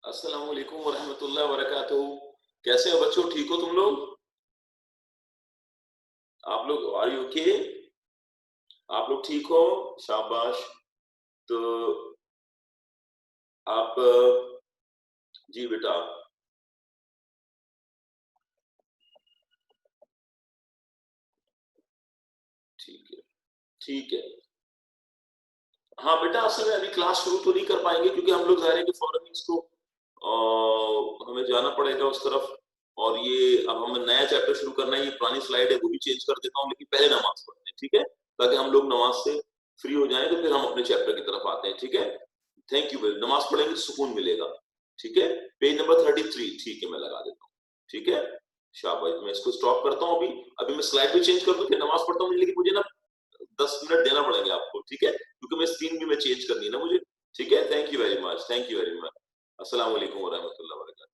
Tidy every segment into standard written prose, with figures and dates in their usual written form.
अस्सलाम वालेकुम वरहमतुल्लाहि वबरकातुहू। कैसे हो बच्चों, ठीक हो तुम लोग? आप लोग आर यू ओके? आप लोग ठीक हो? शाबाश। तो आप जी बेटा, ठीक है, ठीक है। हाँ बेटा, असल में अभी क्लास शुरू तो नहीं कर पाएँगे क्योंकि हम लोग ज़ाहिर है कि फ़ौरन इसको हमें जाना पड़ेगा उस तरफ और ये अब हमें नया चैप्टर शुरू करना है, ये पुरानी स्लाइड है वो भी चेंज कर देता हूँ लेकिन पहले नमाज़ पढ़ते हैं, ठीक है? ताकि हम लोग नमाज़ से फ्री हो जाएँ तो फिर हम अपने चैप्टर की तरफ आते हैं, ठीक है? थैंक यू वेरी नमाज़ पढ़ेंगे तो सुकून मिलेगा, ठीक है? पेज नंबर 33 ठीक है, मैं लगा देता हूँ, ठीक है? शाबाश, मैं इसको स्टॉप करता हूँ अभी। अभी मैं स्लाइड भी चेंज कर दूँ फिर नमाज़ पढ़ता हूँ लेकिन मुझे ना 10 मिनट देना पड़ेंगे आपको, ठीक है? क्योंकि मैं स्क्रीन भी मैं चेंज करनी है ना मुझे, ठीक है? Thank you very much, thank you very much. अस्सलाम वालेकुम व रहमतुल्लाहि व बरकातहू।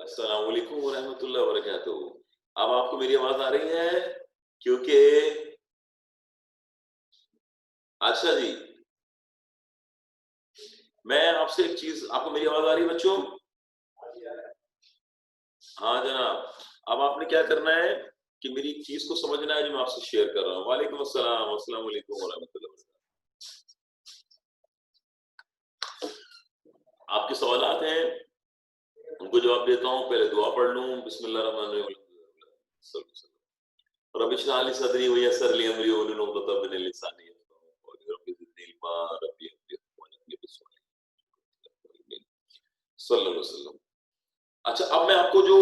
अस्सलाम वालेकुम व रहमतुल्लाहि व बरकातहू। अब आपको मेरी आवाज आ रही है? क्योंकि अच्छा जी, मैं आपसे एक चीज, आपको मेरी आवाज आ रही है बच्चों? हाँ जनाब। अब आपने क्या करना है कि मेरी एक चीज को समझना है जो मैं आपसे शेयर कर रहा हूँ। वालेकुम अस्सलाम, अस्सलाम वालेकुम व रहमतुल्लाहि व बरकातहू। आपके सवालात हैं, उनको जवाब देता हूँ। पहले दुआ पढ़ लूँ। बिस्मिल्लाह रहमान रहीम। रब इश्रह ली सदरी व यस्सिर ली अमरी वहलुल उक़दतम मिन लिसानी यफ़क़हू क़ौली रब्बि ज़िदनी इल्मा रब्बी अफ़्रिग़ सल्लल्लाहु अलैहि वसल्लम। अच्छा, अब मैं आपको जो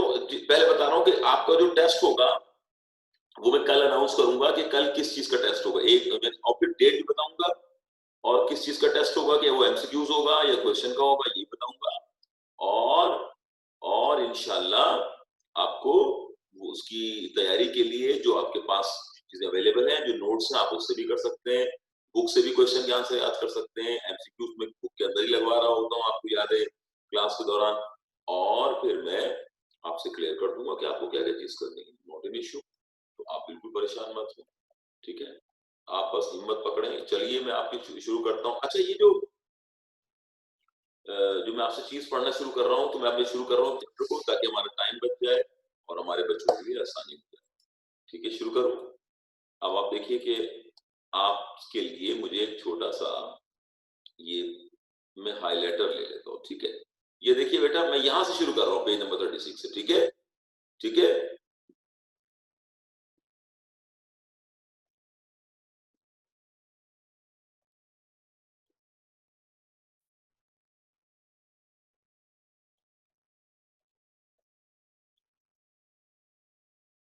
पहले बता रहा हूँ कि आपका जो टेस्ट होगा वो मैं कल अनाउंस करूंगा कि कल किस चीज का टेस्ट होगा। एक मैं और फिर डेट भी बताऊंगा, और किस चीज का टेस्ट होगा, कि वो एमसीक्यूज होगा या क्वेश्चन का होगा, ये बताऊंगा। और इंशाल्लाह आपको उसकी तैयारी के लिए जो आपके पास चीजें अवेलेबल हैं, जो नोट्स हैं, आप उससे भी कर सकते हैं, बुक से भी क्वेश्चन के आंसर याद कर सकते हैं। एमसीक्यूज में बुक के अंदर ही लगवा रहा होता हूँ, आपको याद है, क्लास के दौरान। और फिर मैं आपसे क्लियर कर दूंगा कि आपको क्या क्या चीज करनी है। नॉट एन इश्यू, तो आप बिल्कुल परेशान मत हो, ठीक है? आप बस हिम्मत पकड़ें। चलिए मैं आपकी शुरू करता हूँ। अच्छा, ये जो मैं आपसे चीज पढ़ना शुरू कर रहा हूँ, तो मैं आपसे शुरू कर रहा हूँ चैप्टर को, ताकि हमारा टाइम बच जाए और हमारे बच्चों के लिए आसानी हो जाए। ठीक है, शुरू करूँ? अब आप देखिए कि आपके लिए मुझे एक छोटा सा ये मैं हाइलाइटर ले लेता हूँ, ठीक है? ये देखिए बेटा, मैं यहां से शुरू कर रहा हूँ, पेज नंबर 36 से, ठीक है? ठीक है?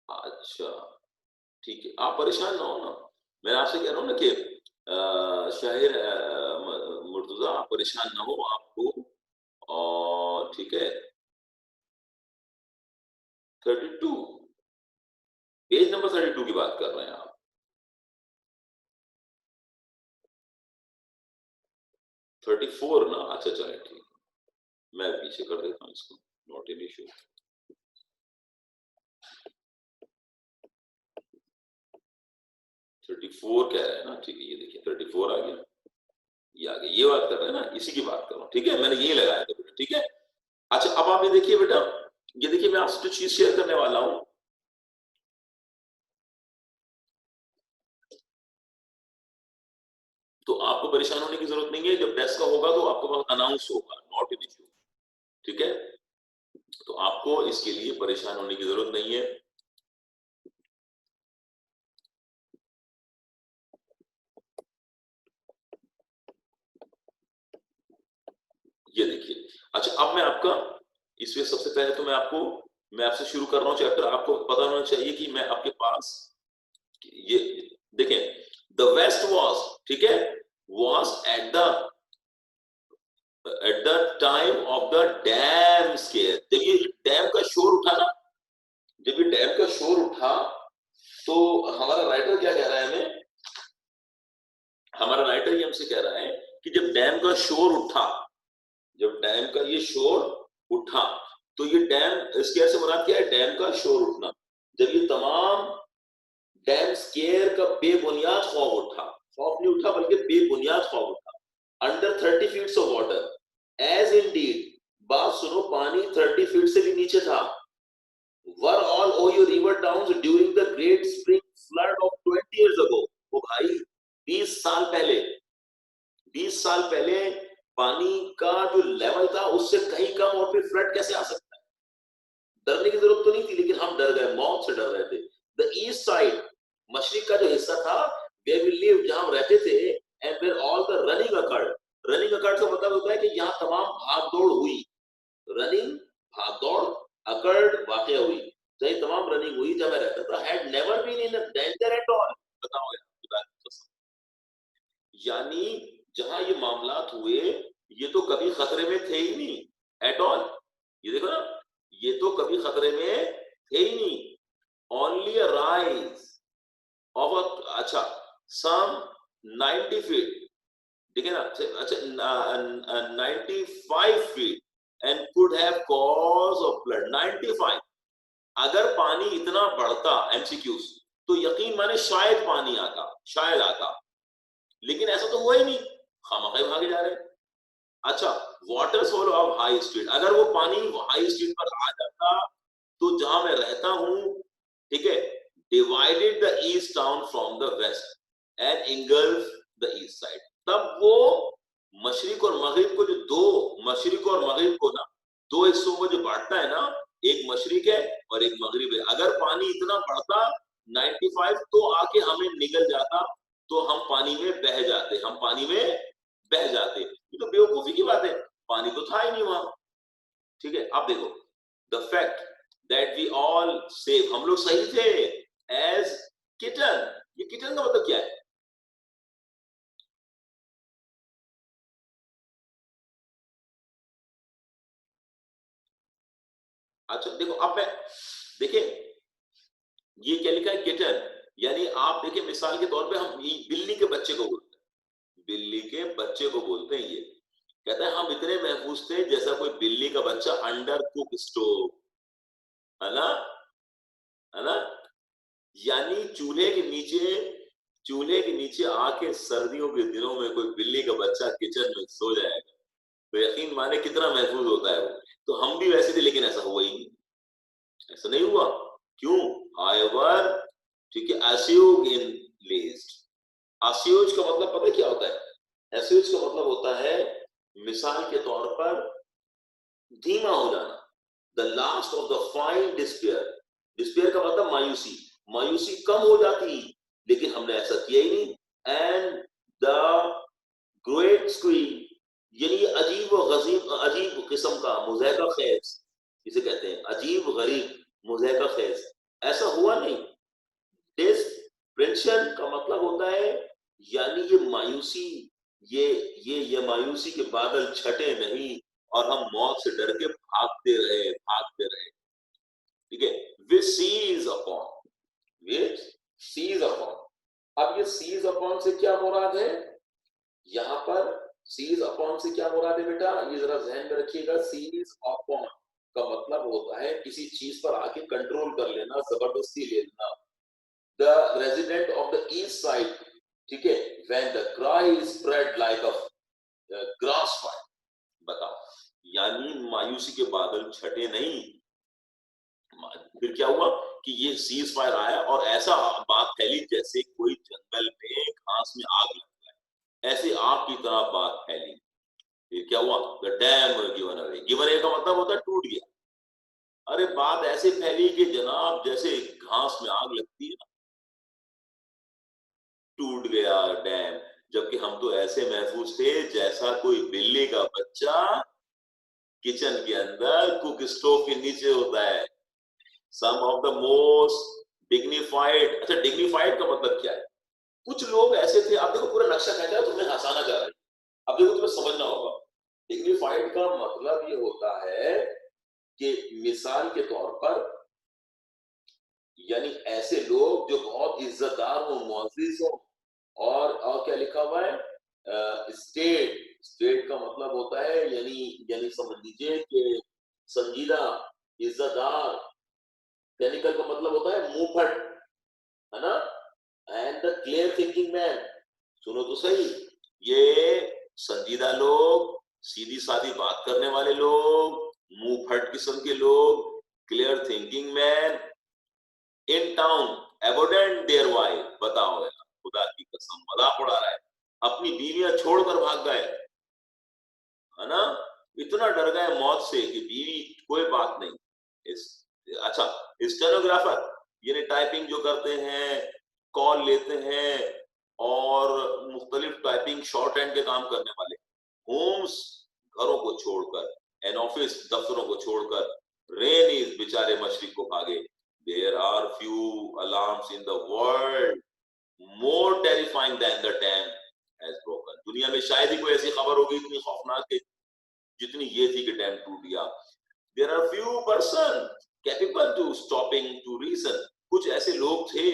अच्छा, ठीक है, आप परेशान ना हो ना। मैं आपसे कह रहा हूँ ना कि शाहिर मुर्तजा, आप परेशान ना हो, आपको और ठीक है। 32, पेज नंबर 32 की बात कर रहे हैं आप? 34 ना? अच्छा चले, ठीक, मैं पीछे कर देता हूँ इसको, नॉट एन इशू। 34 कह रहे हैं ना? ठीक है, ये देखिए 34 आ गया, ये आ गया, ये बात कर रहे हैं ना, इसी की बात कर रहा हूँ, ठीक है? मैंने यही लगाया था बेटा, ठीक है? अच्छा, अब आप ये देखिए बेटा, ये देखिए मैं आपसे जो चीज शेयर करने वाला हूँ, तो आपको परेशान होने की जरूरत नहीं है। जब टेस्ट का होगा तो आपको पास अनाउंस होगा, नॉट एन इशू, ठीक है? तो आपको इसके लिए परेशान होने की जरूरत नहीं है। ये देखिए, अच्छा, अब मैं आपका इसमें सबसे पहले तो मैं आपसे शुरू कर रहा हूँ चैप्टर। आपको पता होना चाहिए कि मैं आपके पास ये देखें, द वेस्ट वॉज, ठीक है, was at the time of the dam square. जब ये डैम का शोर उठा ना, जब ये डैम का शोर उठा, तो हमारा राइटर क्या कह रहा है हमें? हमारा राइटर ये हमसे कह रहा है कि जब डैम का शोर उठा, जब डैम का ये शोर उठा, तो ये डैम स्केयर से मुराद क्या है? डैम का शोर उठना। जब ये तमाम डैम स्केयर का बेबुनियाद खौफ उठा, खौफ नहीं उठा बल्कि बेबुनियाद खौफ उठा, under 30 feet of water, as indeed, बात सुनो, पानी 30 फीट से भी नीचे था। Were all Ohio river towns during the great spring flood of 20 years ago। वो भाई 20 साल पहले, 20 साल पहले पानी का जो लेवल था उससे कहीं कम, और फिर फ्लड कैसे आ सकता है? डरने की जरूरत तो नहीं थी, लेकिन हम डर गए, मौत से डर रहे थे। द ईस्ट साइड, मशरिक का जो हिस्सा था, वेयर वी लिव, जहां हम रहते थे, and where all the running occurred. Running occurred का मतलब होता है कि यहाँ तमाम भाग दौड़ हुई। रनिंग, भाग दौड़, अकर्ड, वाकया हुई, जहाँ तमाम रनिंग हुई जब मैं रहता था, had never been in danger at all. बताओ यार, खुदा की कसम। यानी जहां ये मामलात हुए, ये तो कभी खतरे में थे ही नहीं, एट ऑल। ये देखो ना, ये तो कभी खतरे में थे ही नहीं। Only a rise of a, अच्छा, सम 90 फीट, ठीक है ना? अच्छा, 95 feet, and could have cause of flood 95। अगर पानी इतना बढ़ता एमसीक्यूज तो यकीन माने शायद पानी आता, शायद आता, लेकिन ऐसा तो हुआ ही नहीं, खामखा भागे जा रहे हैं। अच्छा, water solo of high street, अगर वो पानी हाई स्ट्रीट पर आ जाता तो जहां मैं रहता हूं, ठीक है, divided the east town from the west and engulf the east side, तब वो मशरिक और मगरिब को, जो दो मशरिक और मगरिब को ना, दो हिस्सों को जो बांटता है ना, एक मशरिक है और एक मगरिब है, अगर पानी इतना बढ़ता 95 तो आके हमें निगल जाता, तो हम पानी में बह जाते, हम पानी में बह जाते। ये तो बेवकूफी की बात है, पानी तो था ही नहीं वहां, ठीक है। अब देखो, the fact that we all save, हम लोग सही थे एज किटन, ये किटन का मतलब क्या है? अच्छा देखो, अब मैं देखिए ये क्या लिखा है, किटन, यानी आप देखिए मिसाल के तौर पे हम बिल्ली के बच्चे को बोलते हैं, बिल्ली के बच्चे को बोलते हैं, ये कहता है हम इतने महफूज थे जैसा कोई बिल्ली का बच्चा अंडर कुक स्टोव, है ना, है ना, यानी चूल्हे के नीचे आके सर्दियों के दिनों में कोई बिल्ली का बच्चा किचन में सो जाएगा तो यकीन माने कितना महफूज होता है वो। तो हम भी वैसे थे, लेकिन ऐसा हुआ ही नहीं, ऐसा नहीं हुआ। क्यों? हाउएवर, ठीक है, अस्यूम इन लेस्ट, अस्यूज का मतलब पता है क्या होता है? अस्यूज का मतलब होता है मिसाल के तौर पर धीमा हो जाना, the last of the fine despair, despair का मतलब मायूसी, मायूसी कम हो जाती, लेकिन हमने ऐसा किया ही नहीं। एंड द ग्रेट स्क्रीन, यानी अजीब व गजीब, अजीब किस्म का मुज़ैका खैज, इसे कहते हैं अजीब गरीब मुज़ैका खैज, ऐसा हुआ नहीं। डिस्प्रेशन का मतलब होता है यानी ये मायूसी, ये ये मायूसी के बादल छटे नहीं और हम मौत से डर के भागते रहे, भागते रहे, ठीक है। विच सीज अपॉन, विच सीज अपॉन, अब ये सीज अपॉन से क्या मुराद है यहां पर? सीज अपॉन से क्या मुराद है बेटा, ये जरा ध्यान में रखिएगा। सीज अपॉन का मतलब होता है किसी चीज पर आके कंट्रोल कर लेना, जबरदस्ती ले लेना। The resident of the east side, ठीक है, when the cry spread like a grass fire, बताओ, यानी मायूसी के बादल छटे नहीं। फिर क्या हुआ कि ये सीज फायर आया और ऐसा बात फैली जैसे कोई जंगल में घास में आग लग जाए, ऐसे आग की तरह बात फैली। फिर क्या हुआ? The dam given away, given away का मतलब होता है टूट गया। अरे बात ऐसे फैली कि जनाब जैसे घास में आग लगती है ना, टूट गया डैम, जबकि हम तो ऐसे महफूज थे जैसा कोई बिल्ली का बच्चा किचन के अंदर कुक स्टोव के नीचे होता है। सम ऑफ द मोस्ट डिग्निफाइड, अच्छा डिग्निफाइड का मतलब क्या है? कुछ लोग ऐसे थे, आप देखो पूरा नक्शा कहता है, तुम्हें हंसाना चाह रहा है, अब देखो तुम्हें समझना होगा। डिग्निफाइड का मतलब ये होता है कि मिसाल के तौर पर यानी ऐसे लोग जो बहुत इज्जतदार हो, मुअज़्ज़िज़ हो, और क्या लिखा हुआ है, स्टेट, स्टेट का मतलब होता है यानी यानी समझ लीजिए कि संजीदा, इज्जतदार, टेक्निकल का मतलब होता है मुंहफट, है ना। And the clear thinking man, सुनो तो सही, ये संजीदा लोग, सीधी सादी बात करने वाले लोग, मुंहफट किस्म के लोग, clear thinking man in town abundant their wife, बताओ यार, खुदा की कसम मजाक उड़ा रहा है, अपनी बीवियां छोड़कर भाग गए, है ना, इतना डर गए मौत से कि बीवी कोई बात नहीं। इस अच्छा, स्टेनोग्राफर यानी टाइपिंग जो करते हैं, कॉल लेते हैं और मुख्तलिफ टाइपिंग शॉर्ट हैंड के काम करने वाले, होम्स घरों को छोड़कर, एन ऑफिस दफ्तरों को छोड़कर, रेन इज बेचारे मशरिक को भागे। There are few alarms in the world more terrifying than the dam has broken, दुनिया में शायद ही कोई ऐसी खबर होगी इतनी खौफनाक जितनी ये थी कि डैम टूट गया। There are few person capable to stopping to reason, कुछ ऐसे लोग थे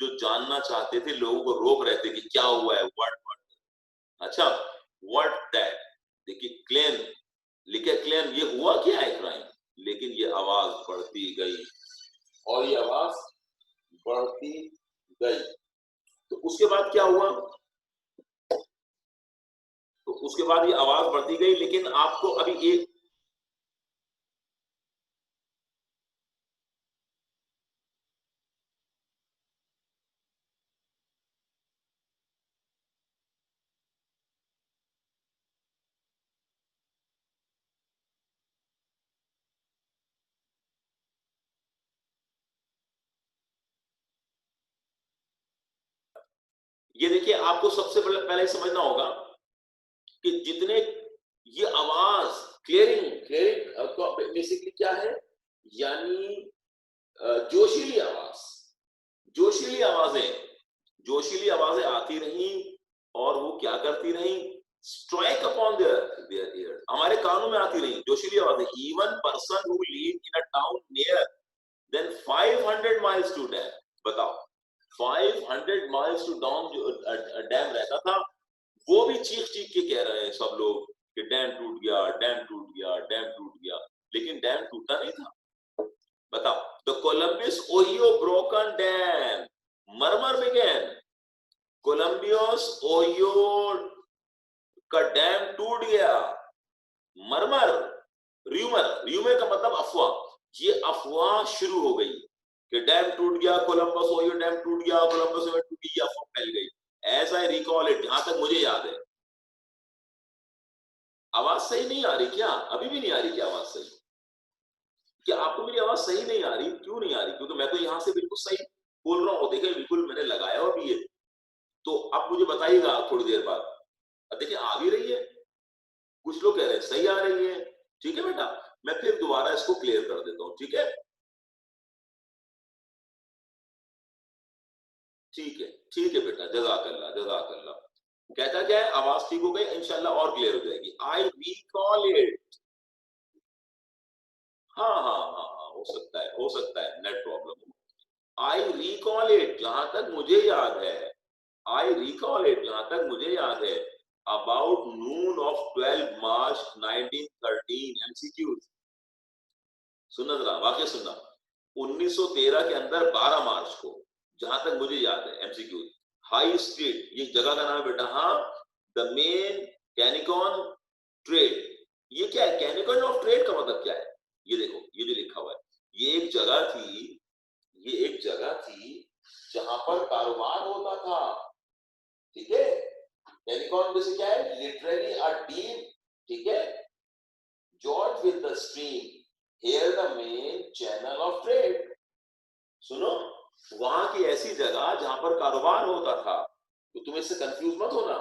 जो जानना चाहते थे, लोगों को रोक रहे थे कि क्या हुआ है, व्हाट व्हाट, अच्छा व्हाट दैट, देखिए क्लेम लिखे क्लेम, ये हुआ क्या है क्राइम, लेकिन ये आवाज बढ़ती गई और ये आवाज बढ़ती गई। तो उसके बाद क्या हुआ, तो उसके बाद ये आवाज बढ़ती गई, लेकिन आपको अभी एक ये देखिए, आपको सबसे पहले समझना होगा कि जितने ये आवाज क्लियरिंग क्लियरिंग बेसिकली क्या है, यानी जोशीली आवाज, जोशीली आवाजें, जोशीली आवाजें आती रही और वो क्या करती रही, स्ट्राइक अपॉन देयर ईयर, हमारे कानों में आती रही जोशीली आवाजें। Even person who live in a town near than 500 miles to dam, बताओ 500 माइल्स टू डाउन जो डैम रहता था, वो भी चीख चीख के कह रहे हैं सब लोग कि डैम टूट गया, डैम टूट गया, डैम टूट गया, लेकिन डैम टूटा नहीं था। बताओ, the Columbus Ohio broken dam, murmur began, Columbus Ohio का डैम टूट गया, मरमर, र्यूमर, र्यूमर का मतलब अफवाह, ये अफवाह शुरू हो गई कि डैम टूट गया, कोलंबस ओहियो डैम टूट गया, कोलंबस ओहियो टूट गई, अफवाह फैल गई। एज आई रिकॉल इट, जहां तक मुझे याद है। आवाज सही नहीं आ रही क्या, अभी भी नहीं आ रही क्या आवाज सही, क्या आपको मेरी आवाज सही नहीं आ रही, क्यों नहीं आ रही, क्योंकि मैं तो यहां से बिल्कुल सही बोल रहा हूँ, देखिए बिल्कुल मैंने लगाया हुआ भी है। तो अब मुझे बताइएगा थोड़ी देर बाद, अब देखिए आ भी रही है, कुछ लोग कह रहे हैं सही आ रही है, ठीक है बेटा, मैं फिर दोबारा इसको क्लियर कर देता हूँ, ठीक है, ठीक है, ठीक है बेटा, जज़ाकल्लाह, जज़ाकल्लाह। कहता क्या है, आवाज ठीक हो गई, इंशाल्लाह और क्लियर हो जाएगी। आई रिकॉल इट, हाँ हाँ हाँ हाँ, हो सकता है, हो सकता है net problem. I recall it, जहां तक मुझे याद है, आई रिकॉल इट, जहां तक मुझे याद है, about Noon of 12 March 1913 MCQs, सुनना जरा वाक्य सुनना, 1913 के अंदर 12 मार्च को, जहां तक मुझे याद है एमसीक्यू, हाई स्ट्रीट, ये जगह का नाम है बेटा, हाँ, द मेन कैनिकॉन ट्रेड, ये क्या है, कैनिकॉन ऑफ ट्रेड का मतलब क्या है, ये देखो ये जो लिखा हुआ है, ये एक जगह थी, ये एक जगह थी जहां पर कारोबार होता था, ठीक है, कैनिकॉन जैसे क्या है, लिटरली अ डीप, ठीक है, George with the stream, here the main channel of trade, सुनो, वहां की ऐसी जगह जहां पर कारोबार होता था, तो तुम इससे कंफ्यूज मत होना,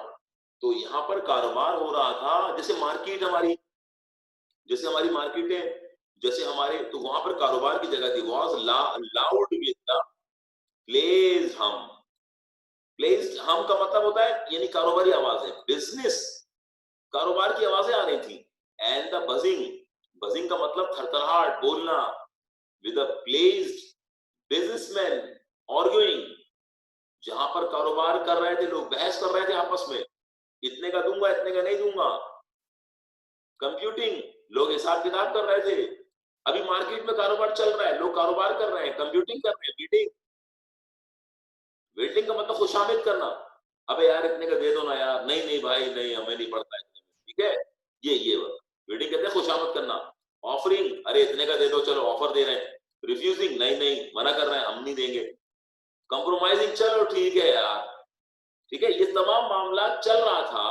तो यहाँ पर कारोबार हो रहा था, जैसे मार्केट हमारी, जैसे हमारी मार्केट है, जैसे हमारे, तो वहां पर कारोबार की जगह थी, was loud with the place हम, प्लेस हम का मतलब होता है यानी कारोबारी आवाजें, बिजनेस, कारोबार की आवाजें आ रही थी, एंड द बजिंग, बजिंग का मतलब थरथराहट बोलना, with a placed businessman arguing, जहां पर कारोबार कर रहे थे लोग, बहस कर रहे थे आपस में, इतने का दूंगा, इतने का नहीं दूंगा, कंप्यूटिंग, लोग हिसाब किताब कर रहे थे, अभी मार्केट में कारोबार चल रहा है, लोग कारोबार कर रहे हैं, कंप्यूटिंग कर रहे हैं, मीटिंग, वेटिंग का मतलब खुशामिद करना, अबे यार इतने का दे दो ना यार, नहीं नहीं भाई नहीं, हमें नहीं पड़ता इतने में, ठीक है, ये वेटिंग कहते हैं खुशामद करना, ऑफरिंग, अरे इतने का दे दो, चलो ऑफर दे रहे हैं, रिफ्यूजिंग, नहीं नहीं मना कर रहे हैं, हम नहीं देंगे, कंप्रोमाइजिंग, चलो ठीक है यार, ठीक है, ये तमाम मामला चल रहा था।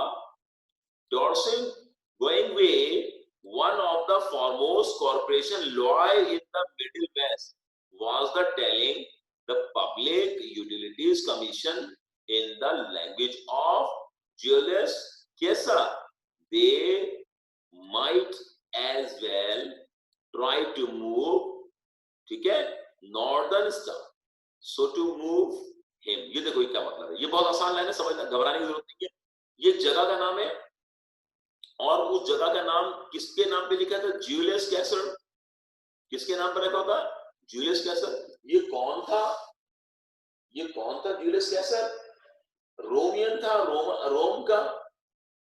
Dorsing going way, one of the foremost corporation lawyer in the Middle West, was the telling the Public Utilities Commission in the language of Julius Caesar. They might as well try to move, ठीक है, northern star, so to move him, ये देखो ये क्या मतलब है, ये बहुत आसान लाइन है, समझना, घबराने की जरूरत नहीं है, ये जगह का नाम है, और उस जगह का नाम किसके नाम पे लिखा था, जूलियस कैसर, किसके नाम पर रखा था, जूलियस कैसर, ये कौन था, ये कौन था जूलियस कैसर, रोमियन था, रोम का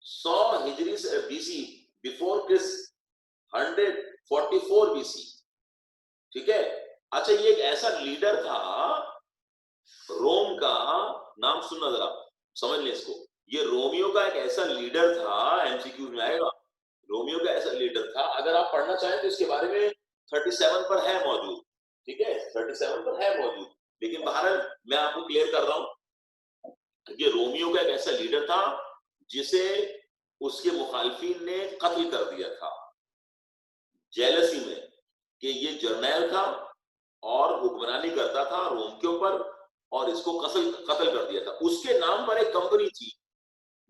100 हिजरी बीसी, बिफोर क्रिस्ट, 144 बीसी, ठीक है। अच्छा, ये एक ऐसा लीडर था रोम का, नाम सुनना जरा, समझ लें इसको। ये रोमियो का एक ऐसा लीडर था, एमसीक्यू में आएगा, रोमियो का ऐसा लीडर था। अगर आप पढ़ना चाहें तो इसके बारे में 37 पर है मौजूद, ठीक है, 37 पर है मौजूद। लेकिन बहरहाल मैं आपको क्लियर कर रहा हूं, ये रोमियो का एक ऐसा लीडर था जिसे उसके मुखालिफिन ने कत्ल कर दिया था जेलसी में, कि ये जर्नैल था और हुक्मरानी करता था रोम के ऊपर, और इसको कत्ल कर दिया था। उसके नाम पर एक कंपनी थी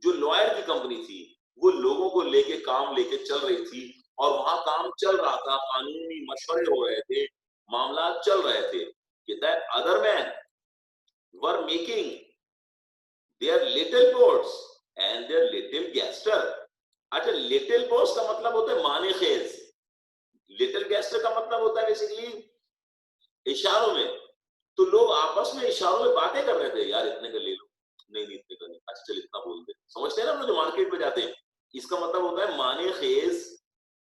जो लॉयर की कंपनी थी, वो लोगों को लेके काम लेके चल रही थी, और वहां काम चल रहा था, कानूनी मशवरे हो रहे थे, मामला चल रहे थे। That other man were making their little boats and their little गैस्टर। अच्छा, लिटिल बोट्स का मतलब होता है माने खेज, लिटिल गैस्टर का मतलब होता है बेसिकली इशारों में। तो लोग आपस में इशारों में बातें कर रहे थे, यार इतने का ले लो, नहीं नहीं इतने का नहीं, अच्छा चल इतना बोल दे। समझते हैं ना हम लोग जो मार्केट में जाते हैं, इसका मतलब होता है माने खेज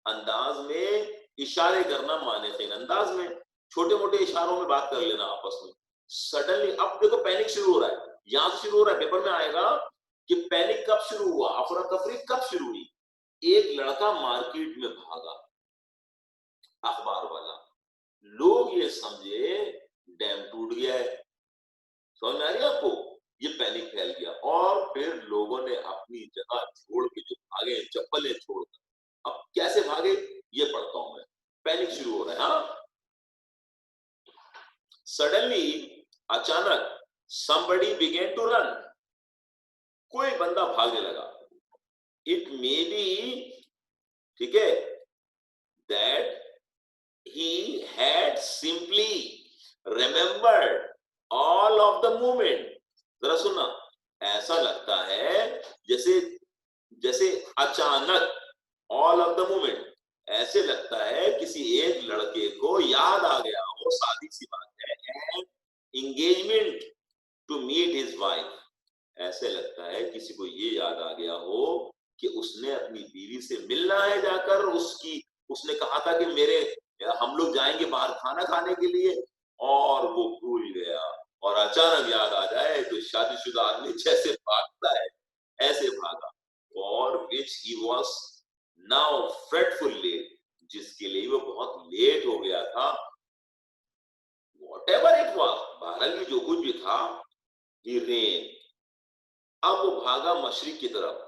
अंदाज में इशारे करना, माने खेज अंदाज में छोटे मोटे इशारों में बात कर लेना आपस में। सडनली अब देखो पैनिक शुरू हो रहा है, यहां से शुरू हो रहा है, पेपर में आएगा कि पैनिक कब शुरू हुआ, अफरा तफरी कब शुरू हुई। एक लड़का मार्केट में भागा, अखबार वाला, लोग ये समझे डैम टूट गया है, समझ में आ रही है आपको, ये पैनिक फैल गया, और फिर लोगों ने अपनी जगह छोड़ के जो भागे, चप्पलें छोड़कर। अब कैसे भागे ये पढ़ता हूं मैं, पैनिक शुरू हो रहा है। हाँ, सडनली, अचानक, somebody began to run, कोई बंदा भागने लगा। इट मे बी, ठीक है, that he had simply remembered all of the moment। जरा सुनना, ऐसा लगता है जैसे जैसे अचानक, ऑल ऑफ द मोमेंट, ऐसे लगता है किसी एक लड़के को याद आ गया हो, शादी सी बात है, engagement to meet his wife. ऐसे लगता है किसी को ये याद आ गया हो कि उसने अपनी बीवी से मिलना है जाकर, उसने कहा था कि हम लोग जाएंगे बाहर खाना खाने के लिए, और वो भूल गया, और अचानक याद आ जाए तो शादीशुदा आदमी जैसे भागता है ऐसे भागा, और विच ही वॉज नाउ फ्रेटफुल लेट, जिसके लिए वो बहुत लेट हो गया था। वॉट एवर इट वॉज, बहरहाल जो कुछ भी था, ही रेन। अब वो भागा मशरिक की तरफ,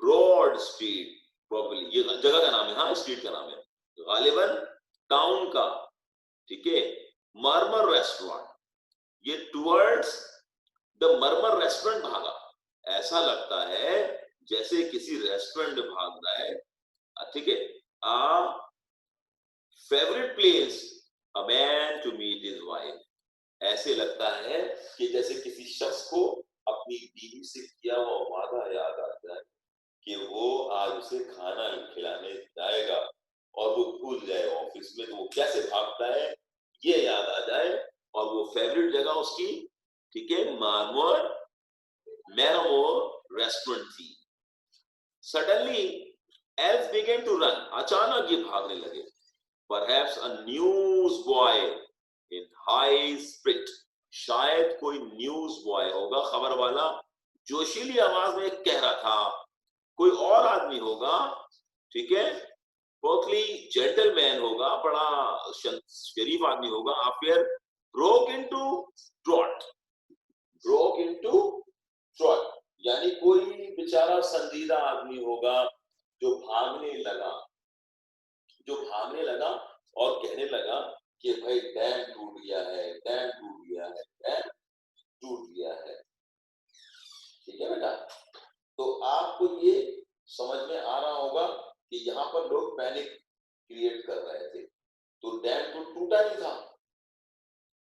ब्रॉड स्ट्रीट, प्रॉब्ली ये जगह का नाम है, हाँ स्ट्रीट का नाम है, गालिबन टाउन का, ठीक है, मरमर रेस्टोरेंट, ये टुवर्ड्स द मरमर रेस्टोरेंट भागा। ऐसा लगता है जैसे किसी रेस्टोरेंट में भाग रहा है, ठीक है, a favourite place a man to meet his wife. ऐसे लगता है कि जैसे किसी शख्स को अपनी बीवी से किया हुआ वादा याद आ जाए कि वो आज उसे खाना खिलाने जाएगा, और वो भूल जाए ऑफिस में, तो वो कैसे भागता है ये याद आ जाए, और वो फेवरेट जगह उसकी, ठीक है, मैरामोर रेस्टोरेंट थी। सडनली एल्फ बिगेन टू रन, अचानक ये भागने लगे। Perhaps a news boy in high spirit, शायद कोई न्यूज बॉय होगा, खबर वाला, जोशीली आवाज में कह रहा था। कोई और आदमी होगा, ठीक है, पर्कली जेंटलमैन होगा, बड़ा शरीफ आदमी होगा, आफ्टर ब्रोक इनटू ट्रॉट, यानी कोई बेचारा संजीदा आदमी होगा जो भागने लगा और कहने लगा कि भाई डैम टूट गया है, डैम टूट गया है, डैम टूट गया है। ठीक है बेटा, तो आपको ये समझ में आ रहा होगा कि यहाँ पर लोग पैनिक क्रिएट कर रहे थे। तो डैम तो टूटा नहीं था,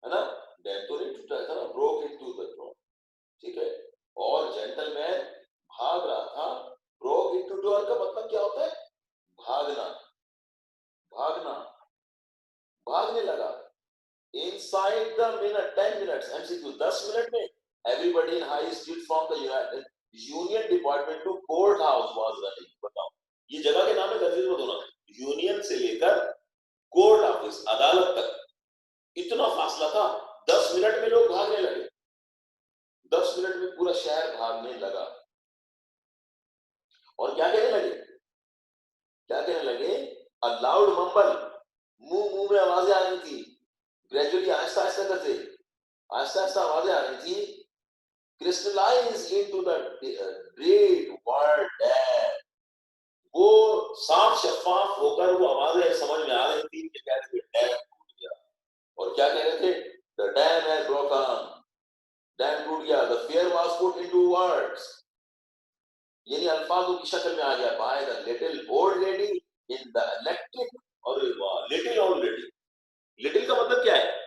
है ना, डैम तो नहीं टूटा था ना, ब्रोक इनटू द ड्रॉ, ठीक है, और जेंटलमैन भाग रहा था। ब्रोक इनटू डोर का मतलब क्या होता है, भागना, भागना, भागने लगा। Inside the minute 10 minutes, MCQ 10 minute में everybody in high street from the union department to court house was running. बताओ, ये जगह के नाम है, कंफ्यूज मत होना, शहर भागने लगा। और क्या कहने लगे? क्या कहने लगे? अ लाउड मम्बल, मुंह में आवाजें आ रही थी, ग्रेजुअली आहिस्ता आहिस्ता करते, आहिस्ता आहिस्ता आवाजें आ रही थी, crystallise into the great word dam. वो साफ शफाफ होकर वो आवाजें समझ में आ रही थी कि कह रहे थे डैम टूट गया। और क्या कह रहे थे? The dam has broken, dam टूट गया। The fear was put into words, यानी अल्फाजों की शक्ल में आ गया। By the little old lady in the electric. और लिटिल ओल्ड लेडी, लिटिल का मतलब क्या है?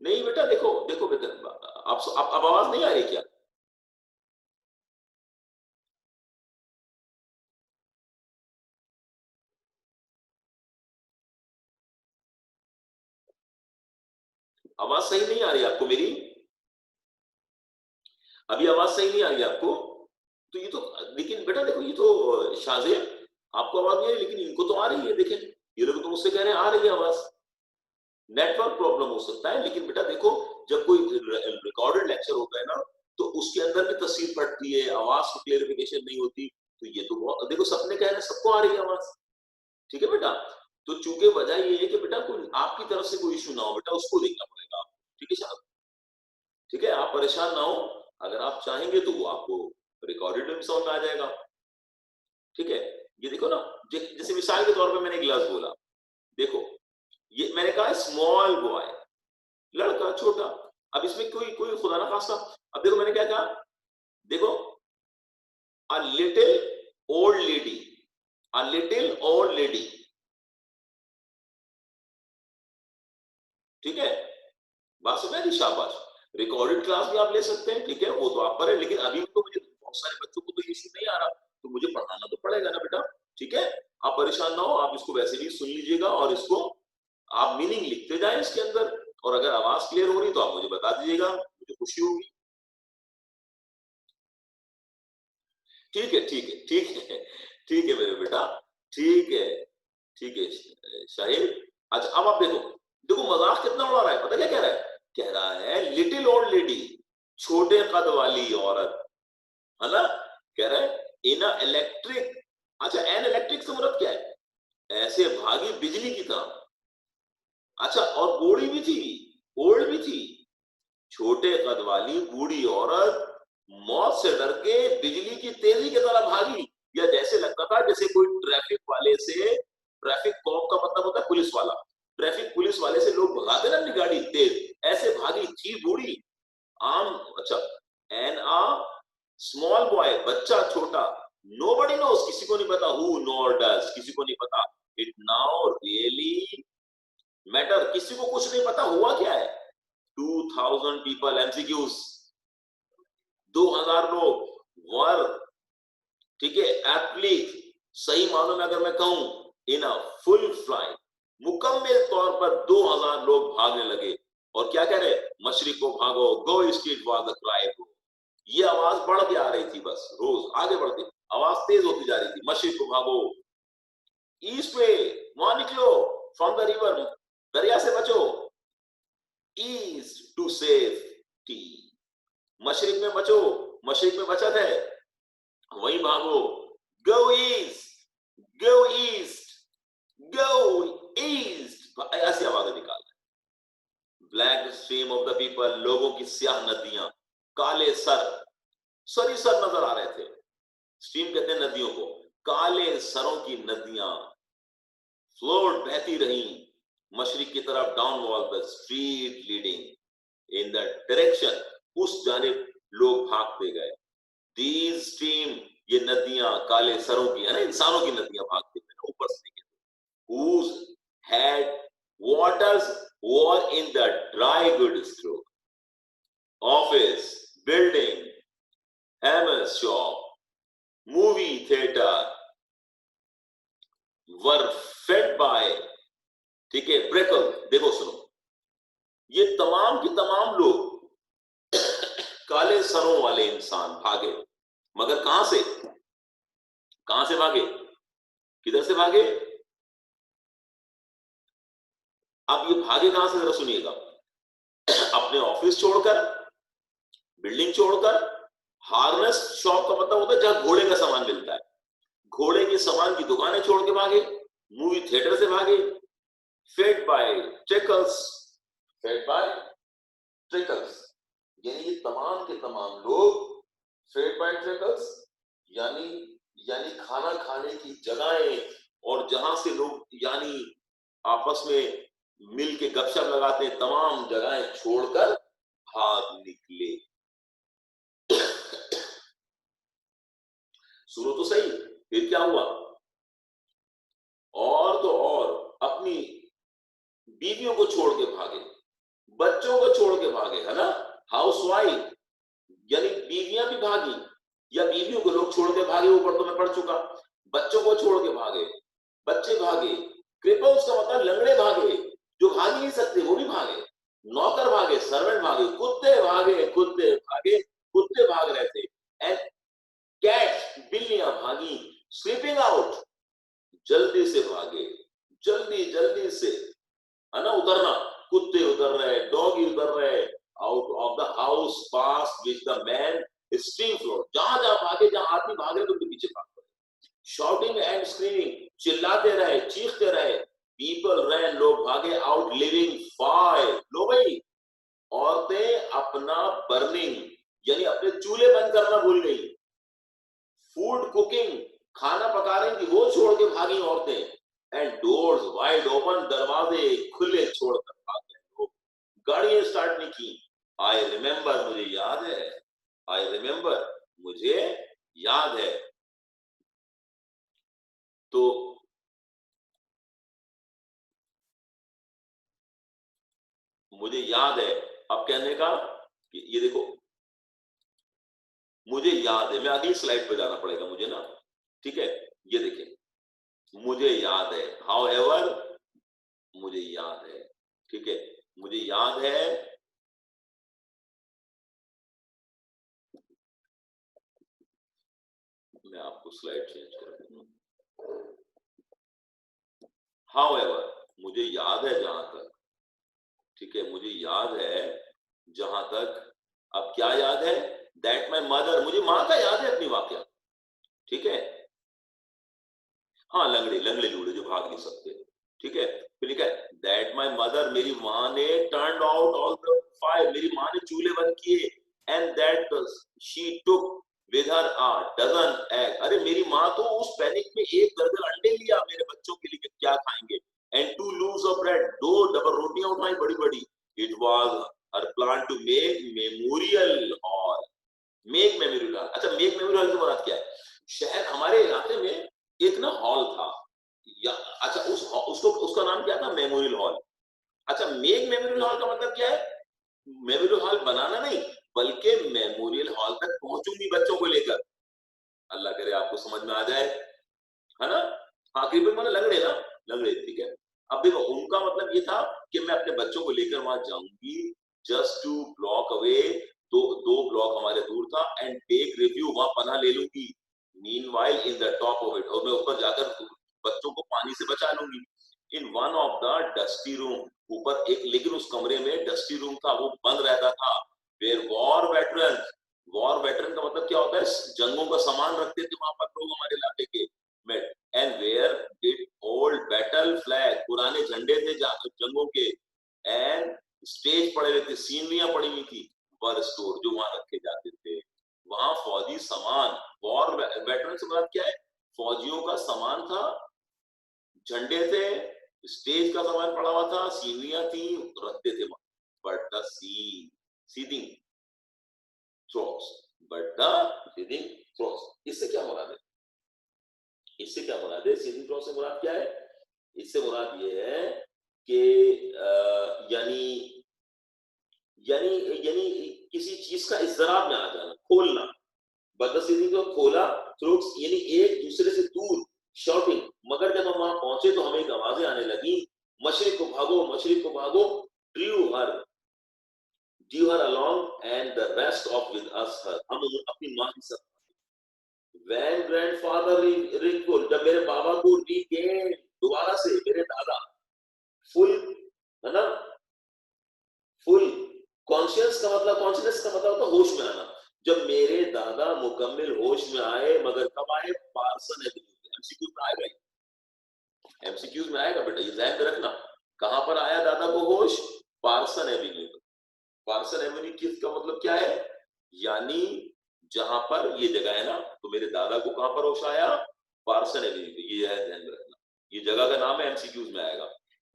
नहीं बेटा, देखो देखो बेटा, आप आवाज नहीं आ रही क्या? आवाज सही नहीं आ रही आपको मेरी? अभी आवाज सही नहीं आ रही आपको? तो ये तो, लेकिन बेटा देखो, ये तो शाजिब, आपको आवाज नहीं आ रही, लेकिन इनको तो आ रही है। देखें, ये लोग तो मुझसे कह रहे हैं आ रही है आवाज। नेटवर्क प्रॉब्लम हो सकता है, लेकिन बेटा देखो, जब कोई रिकॉर्डेड लेक्चर होता है ना, तो उसके अंदर भी तस्वीर पड़ती है, आवाज की क्लियरिफिकेशन नहीं होती। तो ये तो देखो, सबने कह रहे हैं सबको आ रही है आवाज। ठीक है बेटा? तो चूंकि वजह ये है कि बेटा कोई आपकी तरफ से कोई इशू ना हो, बेटा उसको देखना पड़ेगा आपको। ठीक है साहब? ठीक है, आप परेशान ना हो। अगर आप चाहेंगे तो वो आपको रिकॉर्डेड में समझ में आ जाएगा। ठीक है? ये देखो ना, जैसे मिसाल के तौर पे मैंने गिलास बोला, देखो, ये मैंने कहा स्मॉल बॉय, लड़का छोटा। अब इसमें कोई कोई खुदा ना खास्ता, अब देखो मैंने क्या कहा, देखो, a little old lady, a little old lady. ठीक है? बात समझ में? शाबाश। रिकॉर्डेड क्लास भी आप ले सकते हैं, ठीक है, वो तो आप पर है, लेकिन अभी तो मुझे बहुत सारे बच्चों को तो इश्यू नहीं आ रहा, तो मुझे पढ़ाना तो पड़ेगा ना बेटा। ठीक है? आप परेशान ना हो, आप इसको वैसे भी सुन लीजिएगा और इसको आप मीनिंग लिखते जाए इसके अंदर। और अगर आवाज क्लियर हो रही तो आप मुझे बता दीजिएगा, मुझे खुशी होगी। ठीक है, ठीक है, ठीक है, ठीक है मेरे बेटा, ठीक है, ठीक है शाहिद। अच्छा, अब आप देखो, देखो मजाक कितना उड़ा रहा है, पता क्या कह रहा है? कह रहा है लिटिल ओल्ड लेडी, छोटे कद वाली औरत, है ना? कह रहा है इन इलेक्ट्रिक। अच्छा, एन इलेक्ट्रिक से मुराद क्या है? ऐसे भागी बिजली की तरह। अच्छा, और बूढ़ी भी थी, ओल्ड भी थी, छोटे कद वाली बूढ़ी औरत मौत से डर के बिजली की तेजी की तरह भागी। या जैसे लगता था जैसे कोई ट्रैफिक वाले से, ट्रैफिक कॉप का मतलब होता है पुलिस वाला, ट्रैफिक पुलिस वाले से लोग भगाते ना अपनी गाड़ी तेज, ऐसे भागी थी बूढ़ी। आम, अच्छा, एन आ स्मॉल बॉय, बच्चा छोटा, नोबडी नोस, किसी को नहीं पता, हु नॉर डज, किसी को नहीं पता, इट नाउ रियली मैटर, किसी को कुछ नहीं पता हुआ क्या है। 2000 पीपल, एमसीक्यूज, 2000 लोग वर, ठीक है, एप्लीज, सही मानों में अगर मैं कहूं, इन अ फुल फ्लाइट, मुकम्मल तौर पर 2000 लोग भागने लगे। और क्या कह रहे? मशरिक को भागो, गो ईस्ट वाज द क्राई। ये आवाज बढ़ के आ रही थी, बस रोज आगे बढ़ती आवाज तेज होती जा रही थी, मशरिक को भागो, ईस्ट वे, वहां निकलो, फ्रॉम द रिवर, दरिया से बचो, ईस्ट टू सेफ्टी, मशरिक में बचो, मशरिक में बचत है, वहीं भागो, गो ईस्ट, गो ईस्ट, गो ईस्ट, ऐसी आवाजें निकाल। Black stream of the people, लोगों की स्याह नदियां, काले सर, सरी सर नजर आ रहे थे। स्ट्रीम कहते हैं नदियों को, काले सरों की नदियां फ्लोट, बहती रही मशरिक की तरफ, down wall the street leading in the direction, उस जानिब लोग भागते गए। दीज स्ट्रीम, ये नदियां काले सरों की है ना, इंसानों की नदियां भागते थे ऊपर से, whose had waters were in the dry goods store, office building, hammer shop, movie theater were fed by, ठीक है, ब्रेकल। देखो सुनो, ये तमाम के तमाम लोग काले सरों वाले इंसान भागे, मगर कहां से? कहां से भागे? किधर से भागे? अब ये भागे कहां से, जरा सुनिएगा। अपने ऑफिस छोड़कर, बिल्डिंग छोड़कर, हार्नेस शॉप का मतलब होता है जहां घोड़े का सामान मिलता है, घोड़े के सामान की दुकानें छोड़ के भागे, मूवी थिएटर से भागे, fed by trickles, fed by trickles, यानी ये तमाम के तमाम लोग फेड बाय ट्रिकल्स, यानी यानी खाना खाने की जगहें और जहां से लोग यानी आपस में मिल के गपशप लगाते हैं, तमाम जगहें छोड़कर भाग निकले। शुरू तो सही, फिर क्या हुआ, और तो और अपनी बीवियों को छोड़ के भागे, बच्चों को छोड़ के भागे, है ना, हाउसवाइफ, यानी बीवियां भी भागी या बीवियों को लोग छोड़ के भागे, ऊपर तो मैं पढ़ चुका, बच्चों को छोड़ के भागे, बच्चे भागे, क्रिपल्स का मतलब लंगड़े भागे, जो भाग ही नहीं सकते वो भी भागे, नौकर भागे, सर्वेंट भागे, कुत्ते भागे, कुत्ते भागे, कुत्ते भाग रहे थे, एंड कैट, बिल्लियां भागी, स्लीपिंग आउट, जल्दी से भागे, जल्दी जल्दी से, है ना, उतरना, कुत्ते उतर रहे, डॉगी उतर रहे, out of the house pass which the man stream floor, जहां जहां भागे, जहां आदमी भाग रहे तो उनके पीछे भाग रहे, शॉटिंग एंड स्क्रीमिंग, चिल्लाते रहे, चीखते रहे, पीपल रैन, लोग भागे, आउट लिविंग फायर, लो भाई, औरतें अपना बर्निंग, यानी अपने चूल्हे बंद करना भूल गई, फूड कुकिंग, खाना पका रही थी वो छोड़ के भागी औरतें, एंड डोर्स वाइड ओपन, दरवाजे खुले छोड़कर भाग गए लोग, गाड़ियां स्टार्ट नहीं की। आई रिमेंबर, मुझे याद है, आई रिमेंबर, मुझे याद है, तो मुझे याद है, अब कहने का कि ये देखो, मुझे याद है, मैं अगली स्लाइड पे जाना पड़ेगा मुझे ना, ठीक है, ये देखिए, मुझे याद है, हाउ एवर, मुझे याद है, ठीक है, मुझे याद है, मैं आपको स्लाइड चेंज कर दूंगा, हाउ एवर, मुझे याद है जहां तक, ठीक है, मुझे याद है जहां तक, अब क्या याद है, दैट माई मदर, मुझे मां का याद है अपनी वाक्य, ठीक है, हाँ, लंगड़े लंगड़े लूड़े जो भाग नहीं सकते, ठीक है, फिर लिखा है दैट माई मदर, मेरी माँ ने turn out all the fire, मेरी माँ ने चूल्हे बंद किए, and that she took with her a dozen egg, अरे मेरी माँ तो उस पैनिक में एक दर्जन अंडे लिया मेरे बच्चों के लिए, क्या खाएंगे, and two loaves of bread, दो डबल रोटियां उठाई बड़ी बड़ी, it was her plan to make memorial hall, make memorial hall, अच्छा मेक मेमोरियल की मुराद क्या है, शहर हमारे इलाके में एक ना हॉल था, या अच्छा उसको उसका नाम क्या था, मेमोरियल हॉल, अच्छा मेक मेमोरियल हॉल का मतलब क्या है, मेमोरियल हॉल बनाना नहीं, बल्कि मेमोरियल हॉल तक पहुंचूंगी बच्चों को लेकर, अल्लाह करे आपको समझ में आ जाए, है ना, हाँ कृपया मैंने लंगड़े ना, लंगड़े, ठीक है, अब देखो उनका मतलब ये था कि मैं अपने बच्चों को लेकर वहां जाऊंगी, जस्ट टू ब्लॉक अवे, दो ब्लॉक हमारे दूर था, एंड टेक रिव्यू, वहां पनाह ले लूंगी, meanwhile in the top of it, और मैं ऊपर जाकर बच्चों को पानी से बचा लूंगी, in one of the dusty room, ऊपर एक, लेकिन उस कमरे में डस्टी रूम था, वो बंद रहता था, where war veteran, war veteran का मतलब क्या होता है, जंगों का सामान रखते थे वहां पर लोग हमारे इलाके के, and where did old battle flag, पुराने झंडे थे जंगों के, एंड स्टेज पड़े हुए थे, सीनरियां पड़ी हुई थी, वर स्टोर, जो वहां रखे जाते थे, वहां फौजी सामान, वॉर वेटरन से बात क्या है, फौजियों का सामान था, झंडे थे, स्टेज का सामान पड़ा हुआ था, सीनरियां थी, रखते थे वहां, but the seething throws, but the seething throws, इससे क्या मुराद है, इससे क्या मुराद है, सीथिंग थ्रोस से मुराद क्या है, इससे मुराद ये है कि यानी यानी यानी किसी चीज का इज़राब में आ जाना, खोलना, बदसीदी को खोला, थ्रोट्स यानी एक दूसरे से दूर, शॉटिंग, मगर जब हम वहां पहुंचे तो हमें एक आवाजें आने लगी, मशरिक को भागो, मशरिक को भागो, Drew her along and the rest of with us her, हम अपनी मां के साथ, when grandfather recalled, जब मेरे बाबा को रीगेन, दोबारा से मेरे दादा, फुल का मतलब, कॉन्शियसनेस का मतलब होता है होश में आना। जब मेरे दादा मुकम्मिल होश में आए, मगर कब आए? पार्सन एवेन्यू पे। एमसीक्यू में आएगा ही, एमसीक्यूज में आएगा बेटा, ये ध्यान में रखना। कहां पर आया दादा को होश? पार्सन एवेन्यू पे। पार्सन एवेन्यू किसका मतलब क्या है? यानी जहां पर ये जगह है ना, तो मेरे दादा को कहां पर होश आया? पार्सन एवेन्यू पे। ये है, ध्यान में रखना, ये जगह का नाम है, एमसीक्यूज में आएगा।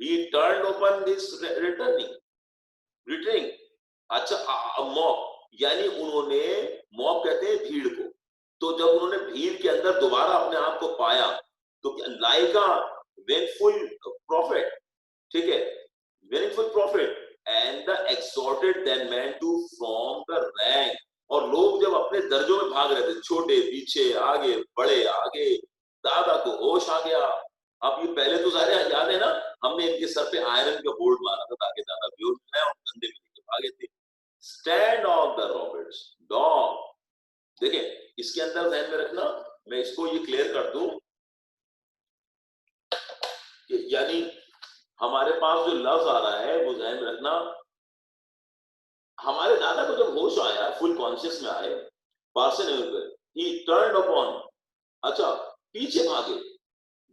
ही turned open this returning returning अच्छा मॉब, यानी उन्होंने, मॉब कहते हैं भीड़ को, तो जब उन्होंने भीड़ के अंदर दोबारा अपने आप को पाया, तो लाइक अ वेनफुल प्रॉफिट, ठीक है, वेनफुल profit and the exhorted then man to from the rank, और लोग जब अपने दर्जों में भाग रहे थे, छोटे पीछे, आगे बड़े आगे, दादा को होश आ गया। अब ये पहले तो सारे याद है ना, हमने इनके सर पे आयरन का बोर्ड मारा था ताकि दादा बेहोश हो जाए और कंधे में लेके भागे थे। Stand off the Roberts dog, देखिए इसके अंदर ध्यान में रखना, मैं इसको ये क्लियर कर दूं कि यानी हमारे पास जो लफ्ज आ रहा है वो ध्यान में रखना, हमारे दादा को जब होश आया, फुल कॉन्शियस में आए, पार्सन ही टर्न्ड अपॉन, अच्छा पीछे भागे,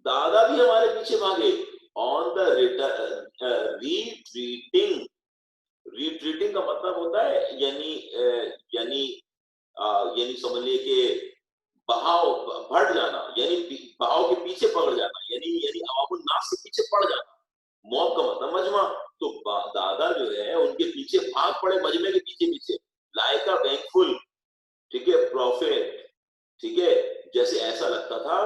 दादा भी हमारे पीछे भागे, ऑन द रिट्रीटिंग, रिट्रीटिंग का मतलब होता है यानी यानी यानी समझ लिए कि बहाव बढ़ जाना, यानी बहाव के पीछे पकड़ जाना, यानी यानी अवामुल नास के पीछे पड़ जाना। मौत का मतलब मजमा, तो दादा जो है उनके पीछे भाग पड़े, मजमे के पीछे पीछे, लाइक अ बैंकफुल, ठीक है, प्रॉफिट, ठीक है, जैसे ऐसा लगता था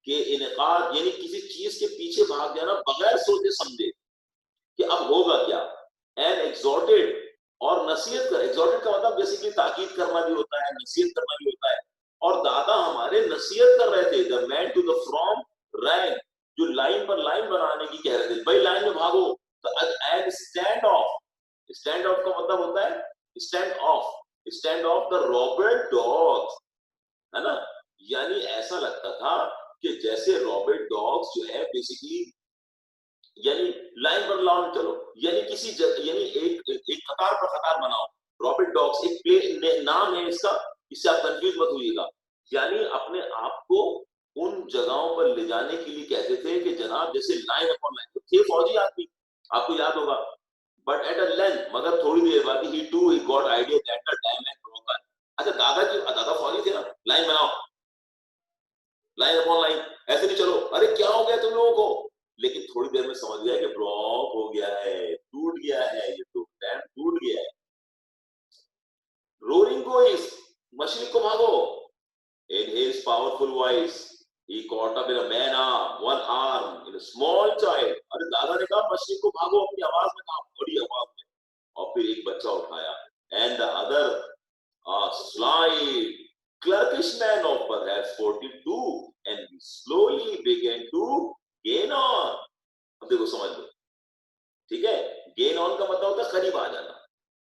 कि इनकाद, यानी किसी चीज के पीछे भाग जाना बगैर सोचे समझे कि अब होगा क्या। एंड एग्जॉर्टेड, और नसीहत कर, एग्जॉर्टेड का मतलब जैसे कि ताकीद करना भी होता है, नसीहत करना भी होता है, और दादा हमारे नसीहत कर रहे थे, the man to the from rank, जो लाइन पर लाइन बनाने की कह रहे थे, भाई लाइन में भागो। And stand off, stand off का मतलब होता है stand off, stand off the Robert dogs, है ना, यानी ऐसा लगता था कि जैसे रॉबर्ट डॉग्स जो है बेसिकली, यानी लाइन पर लाइन चलो, यानी किसी यानी एक कतार पर कतार बनाओ। रॉबर्ट डॉग्स एक प्ले नाम है इसका, इससे आप कंफ्यूज मत होइएगा, यानी अपने आप को उन जगहों पर ले जाने के लिए कहते थे कि जनाब जैसे लाइन अपॉन लाइन, तो थे फौजी आदमी, आपको याद होगा, बट एट अ लेंथ, मगर थोड़ी देर बाद ही to he got idea that the dam had broken. अच्छा दादा की, दादा फौजी थे ना, लाइन बनाओ, लाइन अपॉन लाइन, ऐसे नहीं चलो, अरे क्या हो गया तुम लोगों को, लेकिन थोड़ी देर में समझ गया कि ब्लॉक हो गया है, टूट गया है, ये तो डैम टूट गया है। रोरिंग गोइंग, मछली को भागो, in his powerful voice he caught up in a man arm, one arm in a small child, अरे दादा ने कहा मछली को भागो, अपनी आवाज में कहा, बड़ी आवाज में, और फिर एक बच्चा उठाया, and the other slight clerkish man of perhaps 42, and we slowly began to gain on। अब देखो समझ लो, ठीक है, गेन ऑन का मतलब होता है करीब आ जाना,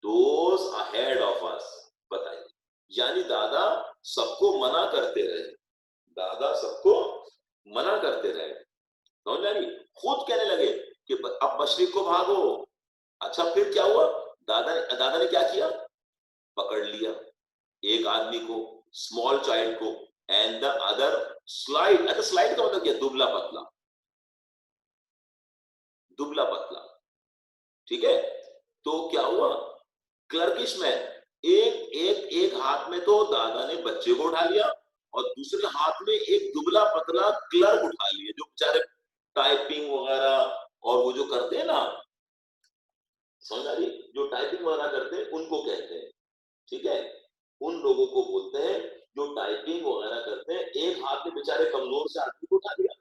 दोस अहेड ऑफ अस, बताइए, यानी दादा सबको मना करते रहे, दादा सबको मना करते रहे, समझ रही, खुद कहने लगे कि अब मछली को भागो। अच्छा फिर क्या हुआ, दादा ने क्या किया, पकड़ लिया एक आदमी को, स्मॉल चाइल्ड को, एंड द अदर स्लाइड, अच्छा स्लाइड का मतलब क्या, दुबला पतला, दुबला पतला, ठीक है, तो क्या हुआ, क्लर्किश मैन, एक एक एक हाथ में तो दादा ने बच्चे को उठा लिया, और दूसरे हाथ में एक दुबला पतला क्लर्क उठा लिया, जो बेचारे टाइपिंग वगैरह और वो जो करते हैं ना, समझ आ रही, जो टाइपिंग वगैरह करते हैं उनको कहते हैं, ठीक है, उन लोगों को बोलते हैं जो टाइपिंग वगैरह करते हैं। एक हाथ में बेचारे कमजोर से आदमी को उठा लिया,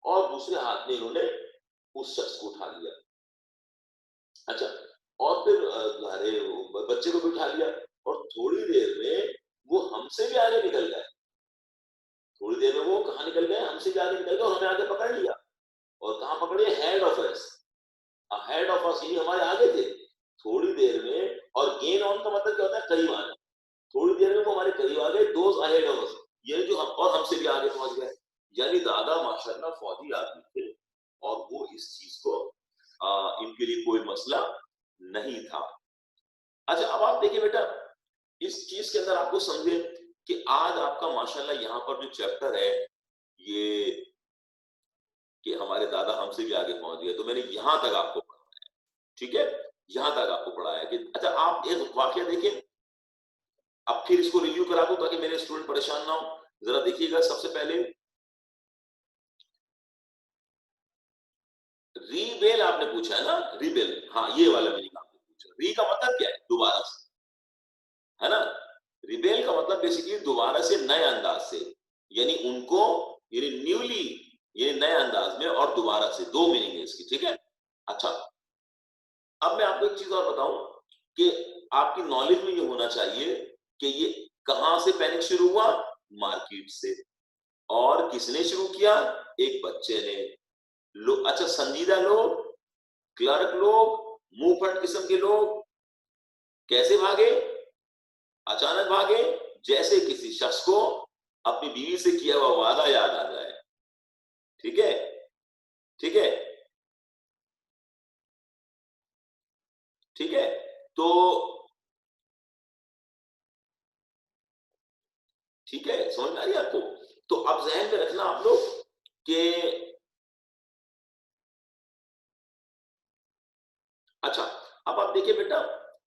और दूसरे हाथ में इन्होंने उस शख्स को उठा लिया। अच्छा, और फिर अरे बच्चे को भी उठा लिया, और थोड़ी देर में वो हमसे भी आगे निकल गए, थोड़ी देर में वो कहाँ निकल गए, हमसे भी आगे निकल गए, और हमें आगे पकड़ लिया, और कहाँ पकड़े, head of us, head of us, यानी हमारे आगे थे थोड़ी देर में। और गेन ऑन का मतलब क्या होता है, करीब आना, थोड़ी देर में वो हमारे करीब आ गए, दोज अहेड ऑफ अस, ये जो हम, और हमसे भी आगे पहुंच गए, यानी दादा माशाल्लाह फौजी आदमी थे, और वो इस चीज को इनके लिए कोई मसला नहीं था। अच्छा, अब आप देखिए बेटा, इस चीज के अंदर आपको समझे कि आज आपका माशाल्लाह यहाँ पर जो चैप्टर है, ये कि हमारे दादा हमसे भी आगे पहुंच गए, तो मैंने यहाँ तक आपको पढ़ा, ठीक है? यहाँ तक आपको पढ़ाया कि अच्छा आप एक वाकया देखिए, अब फिर इसको रिव्यू करा दूं ताकि मेरे स्टूडेंट परेशान ना हो। जरा देखिएगा सबसे पहले रीबेल आपने पूछा है ना, रीबेल, हाँ ये वाला मीनिंग आपने पूछा। री का मतलब क्या है? दोबारा से, है ना? रिबेल का मतलब बेसिकली दोबारा से, नए अंदाज से, यानी उनको, यानी न्यूली, ये नए अंदाज में और दोबारा से, दो मीनिंग है इसकी, ठीक है? अच्छा, अब मैं आपको एक चीज और बताऊं कि आपकी नॉलेज में ये होना चाहिए कि ये कहां से पैनिक शुरू हुआ? मार्केट से। और किसने शुरू किया? एक बच्चे ने। लोग, अच्छा संजीदा लोग, क्लर्क लोग, मुंह फट किस्म के लोग कैसे भागे? अचानक भागे, जैसे किसी शख्स को अपनी बीवी से किया हुआ वादा याद आ जाए। ठीक है? ठीक है? ठीक है? तो ठीक है, समझ में आ रही है आपको? तो अब ज़हन में रखना आप लोग कि अच्छा, अब आप देखिए बेटा,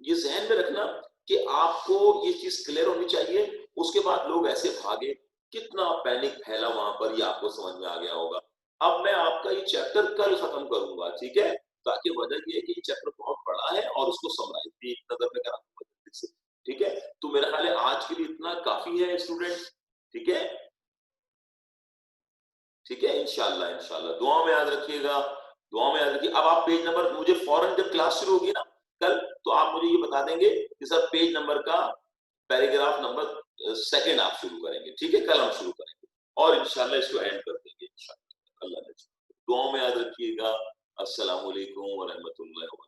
ये ज़हन में रखना कि आपको ये चीज़ क्लियर होनी चाहिए, उसके बाद लोग ऐसे भागे, कितना पैनिक फैला वहाँ पर, ये आपको समझ में आ गया होगा। अब मैं आपका ये चैप्टर कल खत्म करूँगा, ठीक है? ताकि वजह ये है कि ये चैप्टर बहुत बड़ा है और उसको समराइज़ भी एक नज़र में कराऊँगा जल्दी से, ठीक है? तो मेरा ख्याल है आज के लिए इतना काफ़ी है स्टूडेंट, ठीक है? ठीक है? इंशाअल्लाह, इंशाअल्लाह। दुआ में याद रखिएगा, दुआ में याद रखिए। अब आप पेज नंबर मुझे फ़ौरन जब क्लास शुरू होगी ना कल, तो आप मुझे ये बता देंगे कि सर पेज नंबर का पैराग्राफ नंबर सेकंड आप शुरू करेंगे, ठीक है? कल हम शुरू करेंगे और इंशाअल्लाह इसको एंड कर देंगे इंशाअल्लाह, अल्लाह ने चाहा। दुआओं में याद रखिएगा। अस्सलामु अलैकुम व रहमतुल्लाहि व